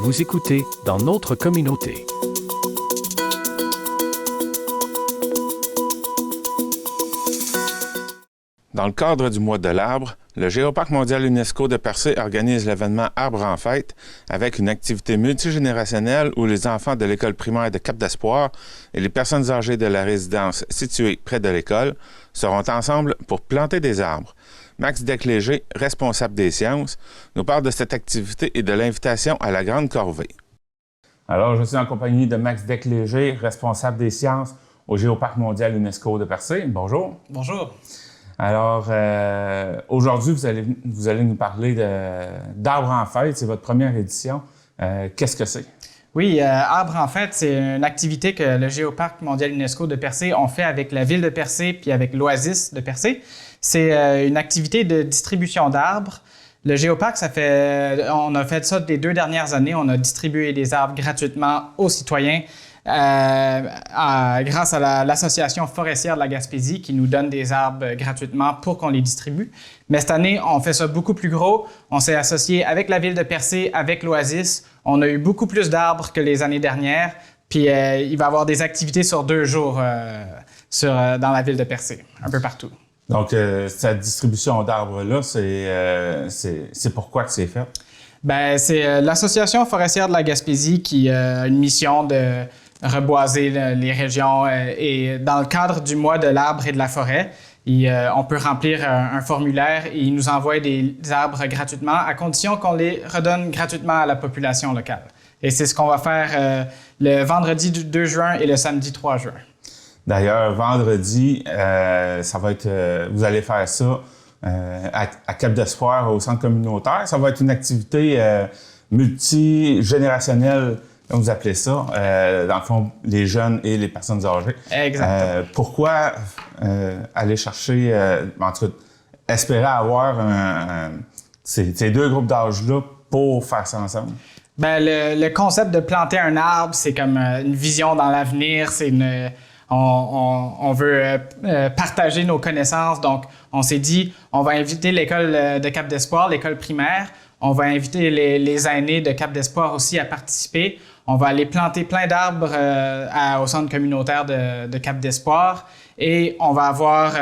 Vous écoutez Dans notre communauté. Dans le cadre du mois de l'arbre, le Géoparc mondial UNESCO de Percé organise l'événement Arbre en fête avec une activité multigénérationnelle où les enfants de l'école primaire de Cap d'Espoir et les personnes âgées de la résidence située près de l'école seront ensemble pour planter des arbres. Max Decléger, responsable des sciences, nous parle de cette activité et de l'invitation à la Grande Corvée. Alors, je suis en compagnie de Max Decléger, responsable des sciences au Géoparc mondial UNESCO de Percé. Bonjour. Bonjour. Alors, aujourd'hui, vous allez nous parler d'Arbre en fête. C'est votre première édition. Qu'est-ce que c'est? Oui, Arbre en fête, c'est une activité que le Géoparc mondial UNESCO de Percé ont fait avec la ville de Percé puis avec l'Oasis de Percé. C'est une activité de distribution d'arbres. Le Géoparc, on a fait ça les 2 dernières années. On a distribué des arbres gratuitement aux citoyens grâce à l'Association forestière de la Gaspésie qui nous donne des arbres gratuitement pour qu'on les distribue. Mais cette année, on fait ça beaucoup plus gros. On s'est associé avec la ville de Percé, avec l'Oasis. On a eu beaucoup plus d'arbres que les années dernières. Puis il va y avoir des activités sur 2 jours dans la ville de Percé, un peu partout. Donc, cette distribution d'arbres-là, c'est pourquoi que c'est fait? Bien, c'est l'Association forestière de la Gaspésie qui a une mission de reboiser les régions. Et dans le cadre du mois de l'arbre et de la forêt, on peut remplir un formulaire et ils nous envoient des arbres gratuitement à condition qu'on les redonne gratuitement à la population locale. Et c'est ce qu'on va faire le vendredi 2 juin et le samedi 3 juin. D'ailleurs, vendredi, ça va être, vous allez faire ça à Cap d'Espoir au centre communautaire. Ça va être une activité multigénérationnelle, comme vous appelez ça, dans le fond, les jeunes et les personnes âgées. Exactement. Pourquoi aller chercher, en tout cas, espérer avoir ces 2 groupes d'âge-là pour faire ça ensemble? Bien, le concept de planter un arbre, c'est comme une vision dans l'avenir. On veut partager nos connaissances. Donc, on s'est dit, on va inviter l'école de Cap d'Espoir, l'école primaire. On va inviter les aînés de Cap d'Espoir aussi à participer. On va aller planter plein d'arbres au centre communautaire de Cap d'Espoir. Et on va avoir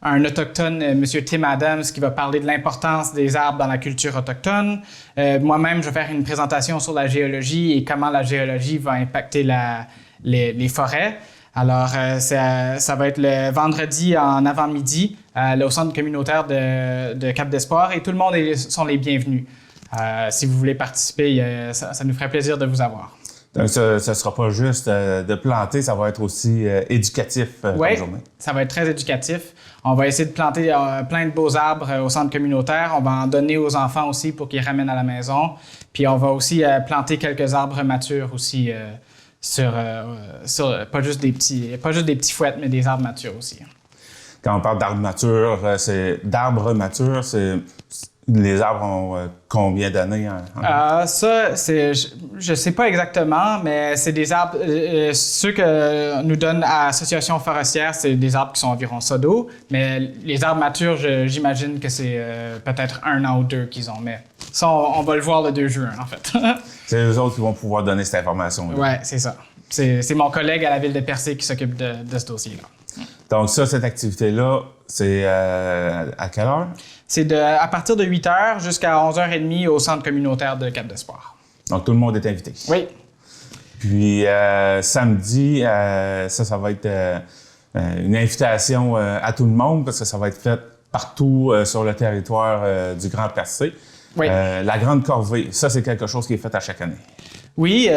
un autochtone, M. Tim Adams, qui va parler de l'importance des arbres dans la culture autochtone. Moi-même, je vais faire une présentation sur la géologie et comment la géologie va impacter les forêts. Alors, ça va être le vendredi en avant-midi au centre communautaire de Cap d'Espoir et tout le monde sont les bienvenus. Si vous voulez participer, ça nous ferait plaisir de vous avoir. Donc, ce ne sera pas juste de planter, ça va être aussi éducatif comme journée. Ça va être très éducatif. On va essayer de planter plein de beaux arbres au centre communautaire. On va en donner aux enfants aussi pour qu'ils ramènent à la maison. Puis on va aussi planter quelques arbres matures aussi. Pas juste des petits fouettes, mais des arbres matures aussi. Quand on parle d'arbres matures, les arbres ont combien d'années? Je sais pas exactement, mais c'est des arbres. Ceux que nous donne l'Association forestière, c'est des arbres qui sont environ ça d'eau. Mais les arbres matures, j'imagine que c'est peut-être 1 an ou 2 qu'ils ont. Mais ça, on va le voir le 2 juin, en fait. C'est eux autres qui vont pouvoir donner cette information-là. Oui, c'est ça. C'est mon collègue à la ville de Percé qui s'occupe de ce dossier-là. Donc ça, cette activité-là, c'est à quelle heure? C'est à partir de 8 h jusqu'à 11h30 au centre communautaire de Cap d'Espoir. Donc tout le monde est invité? Oui. Puis samedi, ça va être une invitation à tout le monde parce que ça va être fait partout sur le territoire du Grand Percé. Oui. La Grande Corvée, ça, c'est quelque chose qui est fait à chaque année. Oui,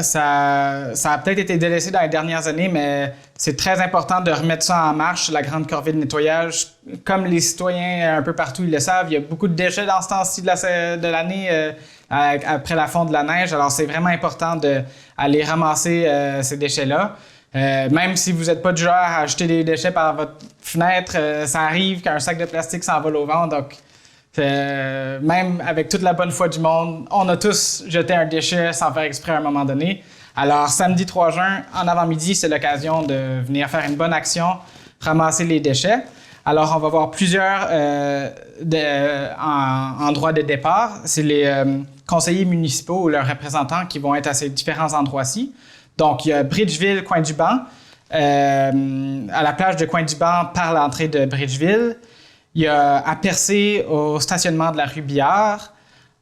ça a peut-être été délaissé dans les dernières années, mais c'est très important de remettre ça en marche, la Grande Corvée de nettoyage. Comme les citoyens un peu partout, ils le savent, il y a beaucoup de déchets dans ce temps-ci de l'année après la fonte de la neige. Alors, c'est vraiment important d'aller ramasser ces déchets-là. Même si vous n'êtes pas du genre à jeter des déchets par votre fenêtre, ça arrive qu'un sac de plastique s'envole au vent. Donc, même avec toute la bonne foi du monde, on a tous jeté un déchet sans faire exprès à un moment donné. Alors, samedi 3 juin, en avant-midi, c'est l'occasion de venir faire une bonne action, ramasser les déchets. Alors, on va voir plusieurs endroits de départ. C'est conseillers municipaux ou leurs représentants qui vont être à ces différents endroits-ci. Donc, il y a Bridgeville, Coin-du-Banc, à la plage de Coin-du-Banc par l'entrée de Bridgeville. Il y a à Percé, au stationnement de la rue Billard.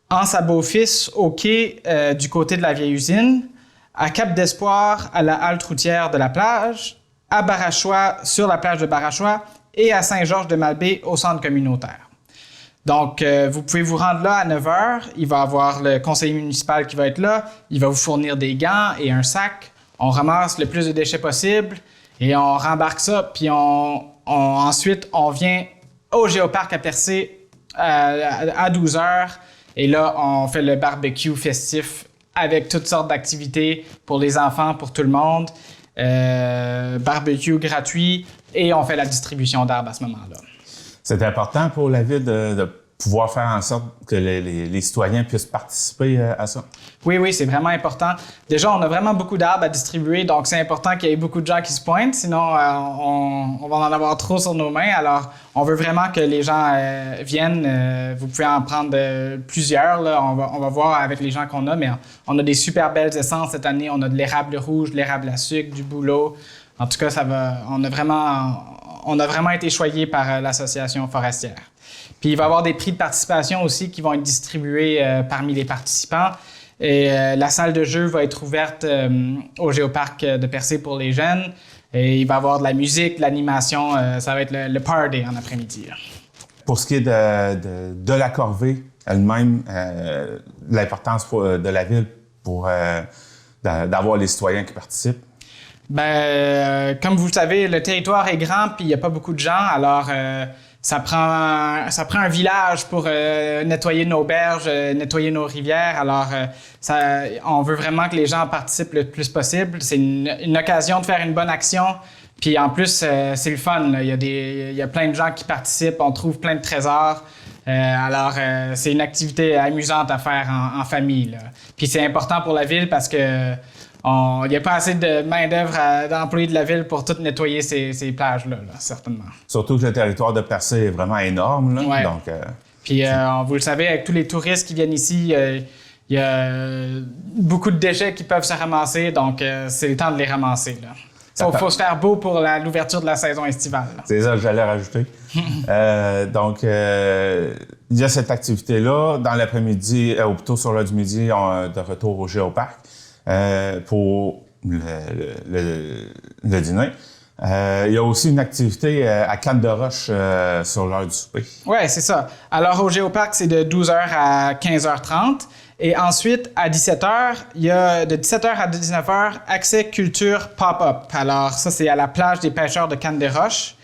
Anse à Beaufils, au quai du côté de la vieille usine. À Cap d'Espoir, à la halte routière de la plage. À Barachois, sur la plage de Barachois. Et à Saint-Georges-de-Malbaie, au centre communautaire. Donc, vous pouvez vous rendre là à 9 h. Il va y avoir le conseiller municipal qui va être là. Il va vous fournir des gants et un sac. On ramasse le plus de déchets possible et on rembarque ça. Puis ensuite, on vient au Géoparc à Percé à 12 h. Et là, on fait le barbecue festif avec toutes sortes d'activités pour les enfants, pour tout le monde. Barbecue gratuit et on fait la distribution d'arbres à ce moment-là. C'est important pour la ville de pouvoir faire en sorte que les citoyens puissent participer à ça? Oui, c'est vraiment important. Déjà, on a vraiment beaucoup d'arbres à distribuer, donc c'est important qu'il y ait beaucoup de gens qui se pointent, sinon on va en avoir trop sur nos mains. Alors, on veut vraiment que les gens viennent. Vous pouvez en prendre plusieurs. Là. On va voir avec les gens qu'on a, mais on a des super belles essences cette année. On a de l'érable rouge, de l'érable à sucre, du bouleau. En tout cas, on a vraiment été choyés par l'association forestière. Puis il va y avoir des prix de participation aussi qui vont être distribués parmi les participants. Et la salle de jeu va être ouverte au Géoparc de Percé pour les jeunes. Et il va y avoir de la musique, de l'animation. Ça va être le party en après-midi. Pour ce qui est de la corvée elle-même, l'importance de la ville pour d'avoir les citoyens qui participent? Comme vous le savez, le territoire est grand puis il n'y a pas beaucoup de gens. Alors, ça prend un village pour nettoyer nos berges, nettoyer nos rivières. Alors, on veut vraiment que les gens participent le plus possible. C'est une occasion de faire une bonne action. Puis en plus, c'est le fun. Là. Il y a plein de gens qui participent. On trouve plein de trésors. Alors, c'est une activité amusante à faire en famille. Là. Puis c'est important pour la ville parce que il n'y a pas assez de main-d'œuvre d'employés de la ville pour tout nettoyer ces plages-là, certainement. Surtout que le territoire de Percé est vraiment énorme. Là, ouais. Donc, Puis, vous le savez, avec tous les touristes qui viennent ici, il y a beaucoup de déchets qui peuvent se ramasser, donc c'est le temps de les ramasser. Il faut se faire beau pour l'ouverture de la saison estivale. Là. C'est ça que j'allais rajouter. Donc, il y a cette activité-là. Dans l'après-midi, ou plutôt sur l'heure du midi, de retour au Géoparc. Pour le dîner. Il y a aussi une activité à Cannes-de-Roche sur l'heure du souper. Oui, c'est ça. Alors, au Géoparc, c'est de 12 h à 15 h 30. Et ensuite, à 17 h, il y a de 17 h à 19 h, accès culture pop-up. Alors, ça, c'est à la plage des pêcheurs de Cannes-de-Roche.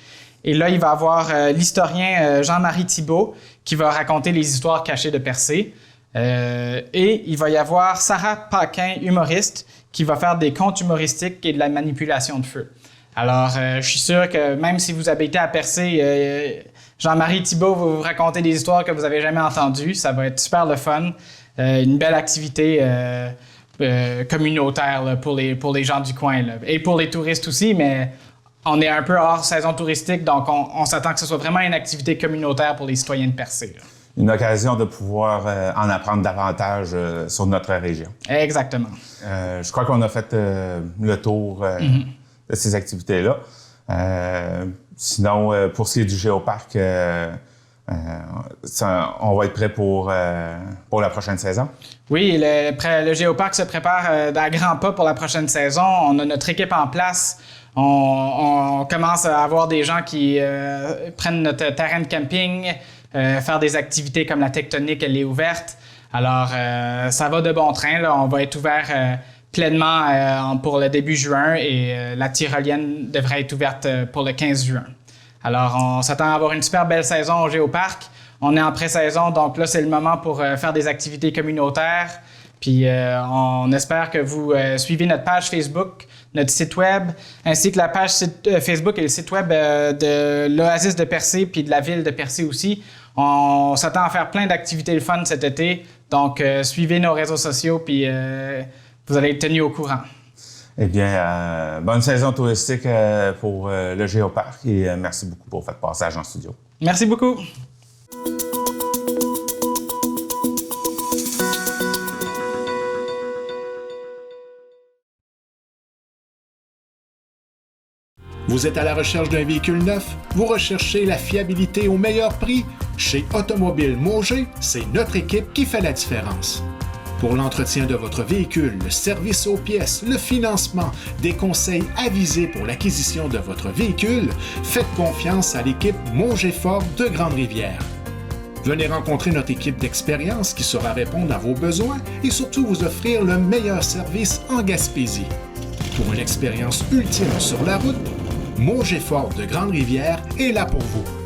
Et là, il va y avoir l'historien Jean-Marie Thibault qui va raconter les histoires cachées de Percé. Et il va y avoir Sarah Paquin, humoriste, qui va faire des contes humoristiques et de la manipulation de feu. Alors, je suis sûr que même si vous habitez à Percé, Jean-Marie Thibault va vous raconter des histoires que vous n'avez jamais entendues. Ça va être super le fun. Une belle activité communautaire là, pour les gens du coin. Là. Et pour les touristes aussi, mais on est un peu hors saison touristique, donc on s'attend que ce soit vraiment une activité communautaire pour les citoyens de Percé. Là. Une occasion de pouvoir en apprendre davantage sur notre région. Exactement. Je crois qu'on a fait le tour de ces activités-là. Sinon, pour ce qui est du Géoparc, on va être prêt pour la prochaine saison? Oui, le Géoparc se prépare à grands pas pour la prochaine saison. On a notre équipe en place. On commence à avoir des gens qui prennent notre terrain de camping, faire des activités comme la tectonique, elle est ouverte. Alors, ça va de bon train. Là. On va être ouvert pleinement pour le début juin et la tyrolienne devrait être ouverte pour le 15 juin. Alors, on s'attend à avoir une super belle saison au Géoparc. On est en pré-saison, donc là, c'est le moment pour faire des activités communautaires. Puis, on espère que vous suivez notre page Facebook, notre site web, ainsi que la page Facebook et le site web de l'Oasis de Percé puis de la ville de Percé aussi. On s'attend à faire plein d'activités le fun cet été. Donc, suivez nos réseaux sociaux puis vous allez être tenus au courant. Eh bien, bonne saison touristique pour le Géoparc et merci beaucoup pour votre passage en studio. Merci beaucoup. Vous êtes à la recherche d'un véhicule neuf? Vous recherchez la fiabilité au meilleur prix? Chez Automobile Mauger, c'est notre équipe qui fait la différence. Pour l'entretien de votre véhicule, le service aux pièces, le financement, des conseils avisés pour l'acquisition de votre véhicule, faites confiance à l'équipe Mauger Ford de Grande-Rivière. Venez rencontrer notre équipe d'expérience qui saura répondre à vos besoins et surtout vous offrir le meilleur service en Gaspésie. Pour une expérience ultime sur la route, Mauger Ford de Grande-Rivière est là pour vous.